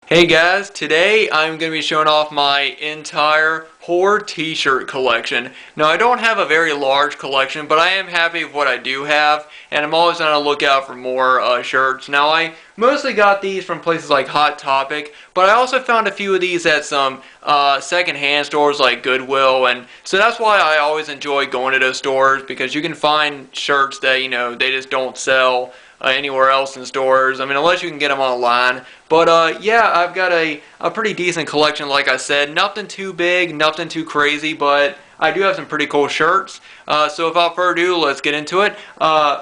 Hey guys, today I'm going to be showing off my entire horror t-shirt collection. Now I don't have a very large collection, but I am happy with what I do have, and I'm always on the lookout for more shirts. Now I mostly got these from places like Hot Topic, but I also found a few of these at some second-hand stores like Goodwill, and so that's why I always enjoy going to those stores, because you can find shirts that, they just don't sell anywhere else in stores. I mean, unless you can get them online. But yeah, I've got a pretty decent collection, like I said. Nothing too big, nothing too crazy, but I do have some pretty cool shirts. So without further ado, let's get into it.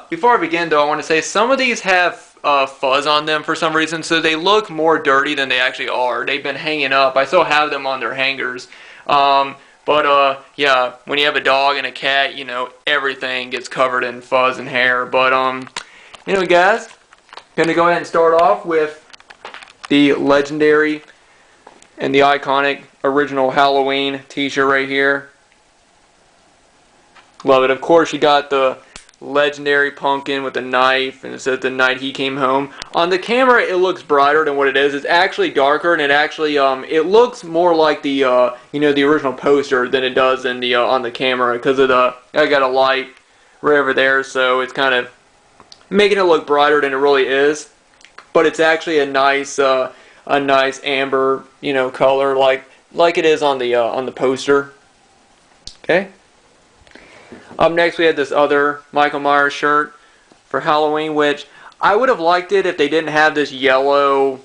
Before I begin, though, I want to say some of these have fuzz on them for some reason, so they look more dirty than they actually are. They've been hanging up. I still have them on their hangers. But yeah, when you have a dog and a cat, everything gets covered in fuzz and hair. But anyway, guys, gonna go ahead and start off with the legendary and the iconic original Halloween t-shirt right here. Love it. Of course, you got the legendary pumpkin with the knife, and it says the night he came home. On the camera, it looks brighter than what it is. It's actually darker, and it actually it looks more like the the original poster than it does in the on the camera, because of the I got a light right over there, so it's kind of making it look brighter than it really is. But it's actually a nice amber, color like it is on the poster. Okay. Up next, we had this other Michael Myers shirt for Halloween, which I would have liked it if they didn't have this yellow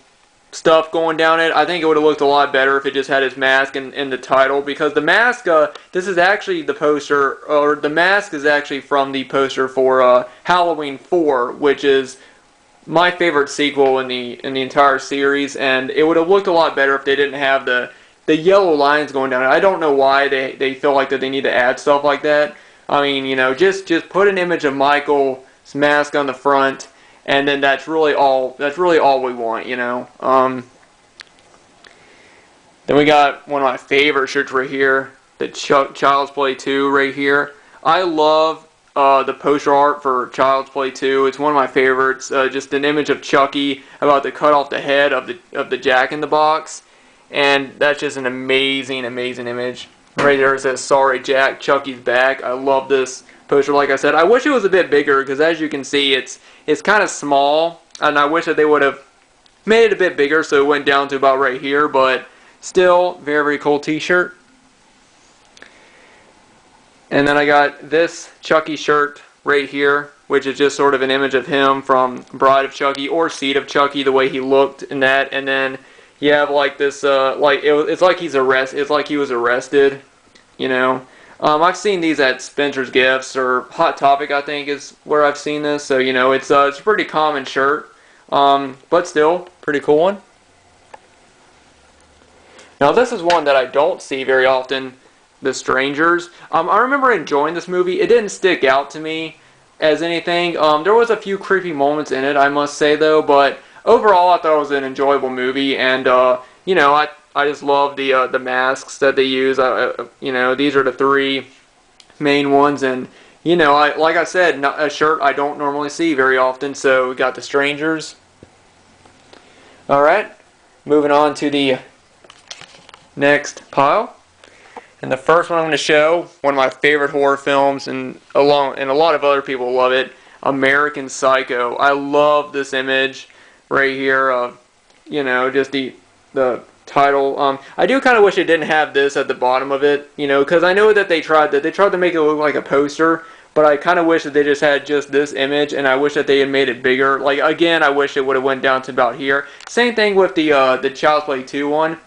stuff going down it. I think it would have looked a lot better if it just had his mask in the title, because the mask, this is actually the poster, or the mask is actually from the poster for Halloween 4, which is my favorite sequel in the entire series, and it would have looked a lot better if they didn't have the yellow lines going down it. I don't know why they feel like that they need to add stuff like that. I mean, just put an image of Michael's mask on the front, and then that's really all we want, Then we got one of my favorite shirts right here, the Child's Play 2 right here. I love the poster art for Child's Play 2. It's one of my favorites. Just an image of Chucky about to cut off the head of the Jack-in-the-Box, and that's just an amazing image. Right there it says, "Sorry Jack, Chucky's back." I love this poster. Like I said, I wish it was a bit bigger, because as you can see, it's kind of small, and I wish that they would have made it a bit bigger so it went down to about right here. But still, very cool t-shirt. And then I got this Chucky shirt right here, which is just sort of an image of him from Bride of Chucky or Seed of Chucky, the way he looked in that. And then you have like this, it's like he's arrested. It's like he was arrested, I've seen these at Spencer's Gifts or Hot Topic, I think, is where I've seen this. So it's a pretty common shirt, but still pretty cool one. Now this is one that I don't see very often. The Strangers. I remember enjoying this movie. It didn't stick out to me as anything. There was a few creepy moments in it, I must say, though, but overall I thought it was an enjoyable movie, and I just love the masks that they use. These are the three main ones, and like I said, a shirt I don't normally see very often. So we got the Strangers. All right, moving on to the next pile. And the first one I'm going to show, one of my favorite horror films, and a lot of other people love it, American Psycho. I love this image right here of, just the title. I do kind of wish it didn't have this at the bottom of it, because I know that they tried to make it look like a poster, but I kind of wish that they just had just this image, and I wish that they had made it bigger. Like, again, I wish it would have went down to about here. Same thing with the Child's Play 2 one.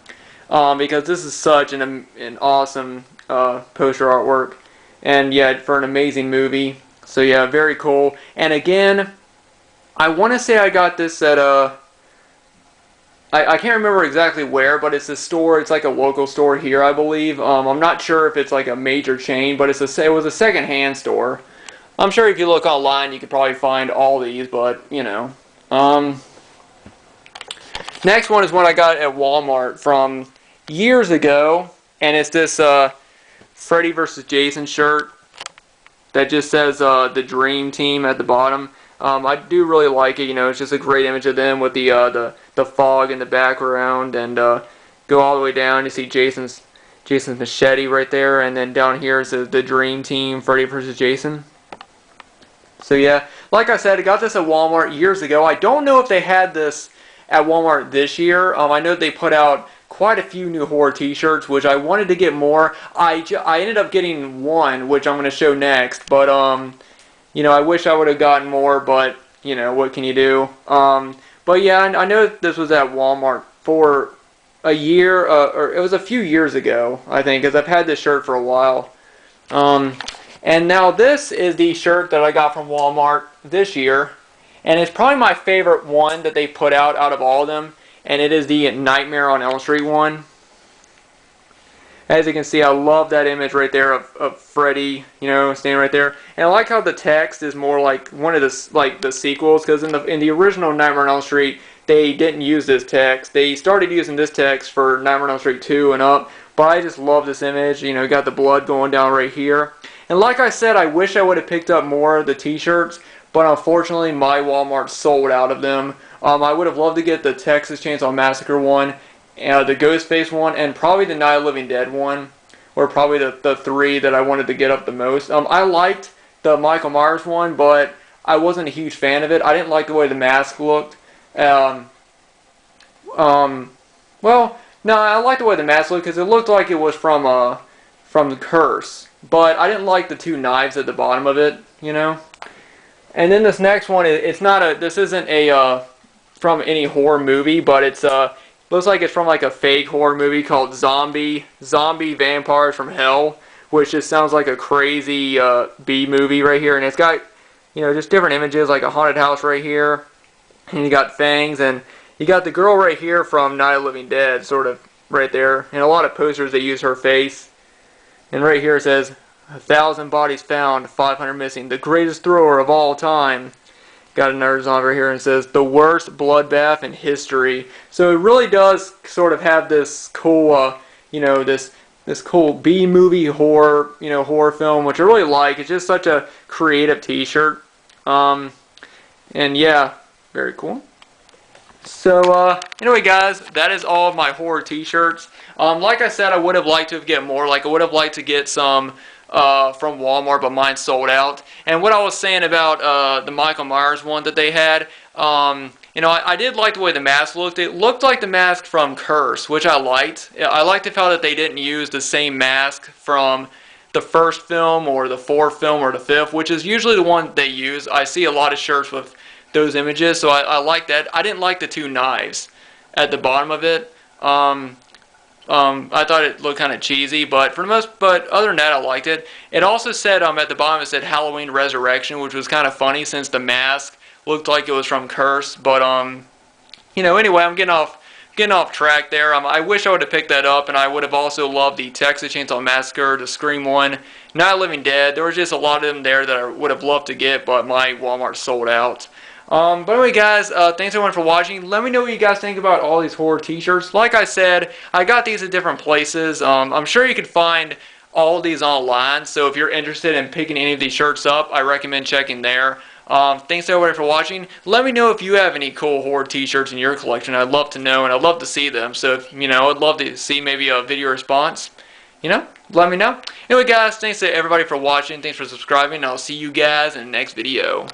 Because this is such an awesome poster artwork, and yeah, for an amazing movie. So yeah, very cool. And again, I want to say I got this at I can't remember exactly where, but it's a store. It's like a local store here, I believe. I'm not sure if it's like a major chain, but it was a second-hand store. I'm sure if you look online, you could probably find all these, but Next one is one I got at Walmart from years ago, and it's this Freddy vs. Jason shirt that just says the Dream Team at the bottom. I do really like it. You know, it's just a great image of them with the fog in the background, and go all the way down. You see Jason's machete right there, and then down here is the Dream Team, Freddy vs. Jason. So yeah, like I said, I got this at Walmart years ago. I don't know if they had this at Walmart this year. I know they put out quite a few new horror t-shirts, which I wanted to get more. I ended up getting one, which I'm going to show next, but you know, I wish I would have gotten more, but you know, what can you do? But yeah, I know this was at Walmart for a year, or it was a few years ago, I think, because I've had this shirt for a while. And now this is the shirt that I got from Walmart this year, and it's probably my favorite one that they put out of all of them, and it is the Nightmare on Elm Street one. As you can see, I love that image right there of Freddy, you know, standing right there. And I like how the text is more like one of the sequels, because in the original Nightmare on Elm Street, they didn't use this text. They started using this text for Nightmare on Elm Street 2 and up, but I just love this image. You know, you got the blood going down right here. And like I said, I wish I would have picked up more of the t-shirts, but unfortunately my Walmart sold out of them. I would have loved to get the Texas Chainsaw Massacre one, the Ghostface one, and probably the Night of the Living Dead one were probably the three that I wanted to get up the most. I liked the Michael Myers one, but I wasn't a huge fan of it. I didn't like the way the mask looked. Well, no, I liked the way the mask looked because it looked like it was from the Curse. But I didn't like the two knives at the bottom of it, you know. And then this next one, this isn't a from any horror movie, but it's looks like it's from like a fake horror movie called Zombie Vampires from Hell, which just sounds like a crazy B movie right here. And it's got, you know, just different images, like a haunted house right here, and you got fangs, and you got the girl right here from Night of the Living Dead, sort of right there. And a lot of posters they use her face. And right here it says, 1,000 bodies found, 500 missing, the greatest thriller of all time. Got another zombie right here and says, the worst bloodbath in history. So it really does sort of have this cool, you know, this cool B-movie horror, you know, horror film, which I really like. It's just such a creative t-shirt. And yeah, very cool. So, anyway guys, that is all of my horror t-shirts. Like I said, I would have liked to get more. Like, I would have liked to get some from Walmart, but mine sold out. And what I was saying about the Michael Myers one that they had, you know, I did like the way the mask looked. It looked like the mask from Curse, which I liked. I liked the fact that they didn't use the same mask from the first film or the fourth film or the fifth, which is usually the one they use. I see a lot of shirts with those images, so I like that. I didn't like the two knives at the bottom of it. I thought it looked kind of cheesy, but other than that, I liked it. It also said at the bottom, it said Halloween Resurrection, which was kind of funny since the mask looked like it was from Curse. But you know, anyway, I'm getting off track there. I wish I would have picked that up, and I would have also loved the Texas Chainsaw Massacre, the Scream one, Night of the Living Dead. There was just a lot of them there that I would have loved to get, but my Walmart sold out. But anyway guys, thanks everyone for watching. Let me know what you guys think about all these horror t-shirts. Like I said, I got these at different places. I'm sure you could find all of these online, so if you're interested in picking any of these shirts up, I recommend checking there. Thanks everybody for watching. Let me know if you have any cool horror t-shirts in your collection. I'd love to know, and I'd love to see them. So, if, you know, I'd love to see maybe a video response. You know, let me know. Anyway guys, thanks to everybody for watching. Thanks for subscribing, and I'll see you guys in the next video.